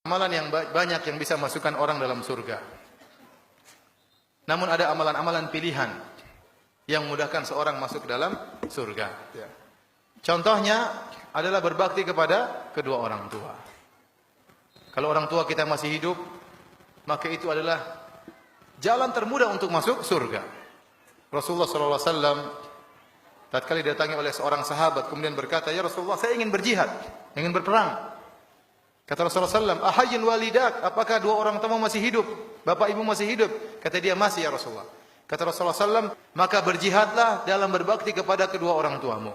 Amalan yang banyak yang bisa masukkan orang dalam surga. Namun ada amalan-amalan pilihan yang memudahkan seorang masuk dalam surga. Contohnya adalah berbakti kepada kedua orang tua. Kalau orang tua kita masih hidup, maka itu adalah jalan termudah untuk masuk surga. Rasulullah SAW tatkala didatangi oleh seorang sahabat kemudian berkata, "Ya Rasulullah, saya ingin berjihad, ingin berperang." Kata Rasulullah SAW, "Ahayyun walidak?" Apakah dua orang tuamu masih hidup? Bapak ibu masih hidup? Kata dia, "Masih ya Rasulullah." Kata Rasulullah SAW, "Maka berjihadlah dalam berbakti kepada kedua orang tuamu."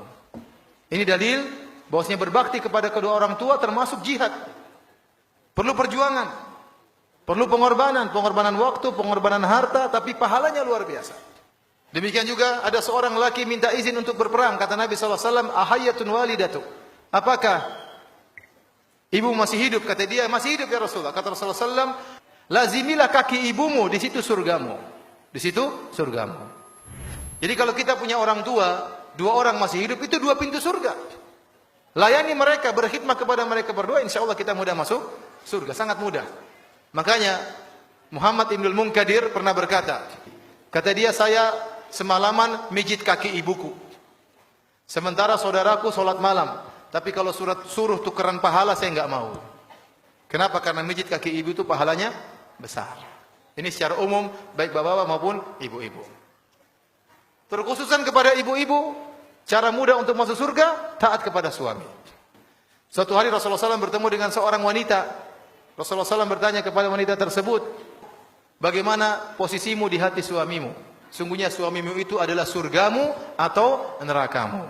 Ini dalil bahwasanya berbakti kepada kedua orang tua termasuk jihad. Perlu perjuangan, perlu pengorbanan waktu, pengorbanan harta, tapi pahalanya luar biasa. Demikian juga ada seorang laki minta izin untuk berperang. Kata Nabi SAW, "Ahayyatun walidatuk?" Apakah ibu masih hidup? Kata dia, "Masih hidup ya Rasulullah." Kata Rasulullah SAW, "Lazimilah kaki ibumu, di situ surgamu." Di situ surgamu. Jadi kalau kita punya orang tua, dua orang masih hidup, itu dua pintu surga. Layani mereka, berkhidmat kepada mereka berdua, insya Allah kita mudah masuk surga, sangat mudah. Makanya Muhammad Ibnul Munkadir pernah berkata, kata dia, "Saya semalaman mijit kaki ibuku. Sementara saudaraku sholat malam. Tapi kalau suruh tukeran pahala saya enggak mau." Kenapa? Karena mijit kaki ibu itu pahalanya besar. Ini secara umum baik bapak-bapak maupun ibu-ibu. Terkhususan kepada ibu-ibu, cara mudah untuk masuk surga, taat kepada suami. Suatu hari Rasulullah SAW bertemu dengan seorang wanita. Rasulullah SAW bertanya kepada wanita tersebut, "Bagaimana posisimu di hati suamimu? Sungguhnya suamimu itu adalah surgamu atau nerakamu?"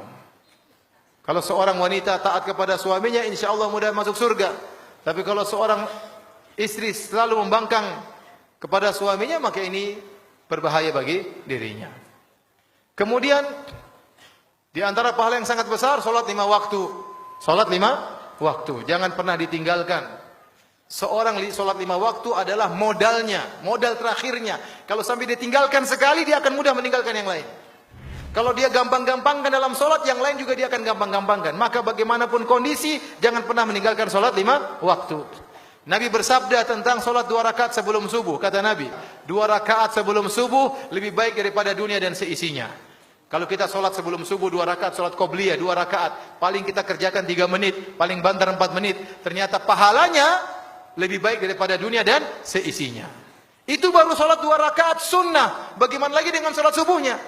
Kalau seorang wanita taat kepada suaminya, insya Allah mudah masuk surga. Tapi kalau seorang istri selalu membangkang kepada suaminya, maka ini berbahaya bagi dirinya. Kemudian di antara pahala yang sangat besar, salat 5 waktu. Salat 5 waktu, jangan pernah ditinggalkan. Seorang salat 5 waktu adalah modalnya, modal terakhirnya. Kalau sampai ditinggalkan sekali, dia akan mudah meninggalkan yang lain. Kalau dia gampang-gampangkan dalam salat, yang lain juga dia akan gampang-gampangkan. Maka bagaimanapun kondisi, jangan pernah meninggalkan salat 5 waktu. Nabi bersabda tentang salat 2 rakaat sebelum subuh. Kata Nabi, 2 rakaat sebelum subuh lebih baik daripada dunia dan seisinya. Kalau kita salat sebelum subuh 2 rakaat, salat qobliyah 2 rakaat, paling kita kerjakan 3 menit, paling banter 4 menit. Ternyata pahalanya lebih baik daripada dunia dan seisinya. Itu baru salat 2 rakaat sunnah. Bagaimana lagi dengan salat subuhnya?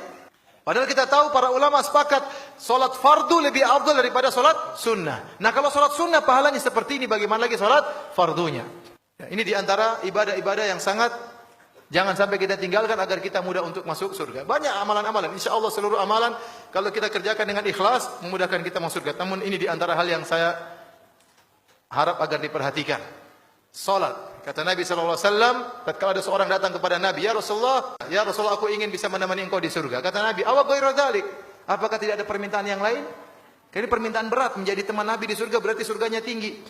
Padahal kita tahu para ulama sepakat salat fardu lebih afdal daripada salat sunnah. Nah, kalau salat sunnah pahalanya seperti ini, bagaimana lagi salat fardunya? Ya, ini diantara ibadah-ibadah yang sangat jangan sampai kita tinggalkan agar kita mudah untuk masuk surga. Banyak amalan-amalan. Insya Allah seluruh amalan kalau kita kerjakan dengan ikhlas memudahkan kita masuk surga. Namun ini diantara hal yang saya harap agar diperhatikan. Salat. Kata Nabi SAW, tatkala ada seorang datang kepada Nabi, "Ya Rasulullah, aku ingin bisa menemani engkau di surga." Kata Nabi, "Awa ghairu dzalik?" Apakah tidak ada permintaan yang lain? Ini permintaan berat, menjadi teman Nabi di surga berarti surganya tinggi.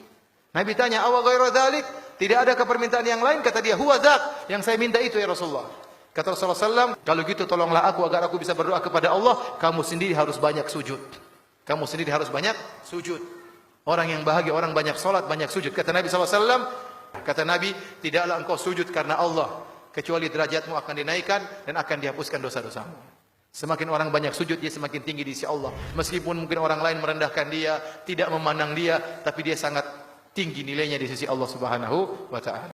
Nabi tanya, "Awa ghairu dzalik?" Tidak ada permintaan yang lain? Kata dia, "Huwa dzak." Yang saya minta itu ya Rasulullah. Kata Rasulullah SAW, "Kalau gitu tolonglah aku agar aku bisa berdoa kepada Allah, kamu sendiri harus banyak sujud." Kamu sendiri harus banyak sujud. Orang yang bahagia, orang banyak salat, banyak sujud. Kata Nabi SAW, kata Nabi, "Tidaklah engkau sujud karena Allah, kecuali derajatmu akan dinaikkan dan akan dihapuskan dosa-dosamu." Semakin orang banyak sujud, dia semakin tinggi di sisi Allah. Meskipun mungkin orang lain merendahkan dia, tidak memandang dia, tapi dia sangat tinggi nilainya di sisi Allah Subhanahu wa Ta'ala.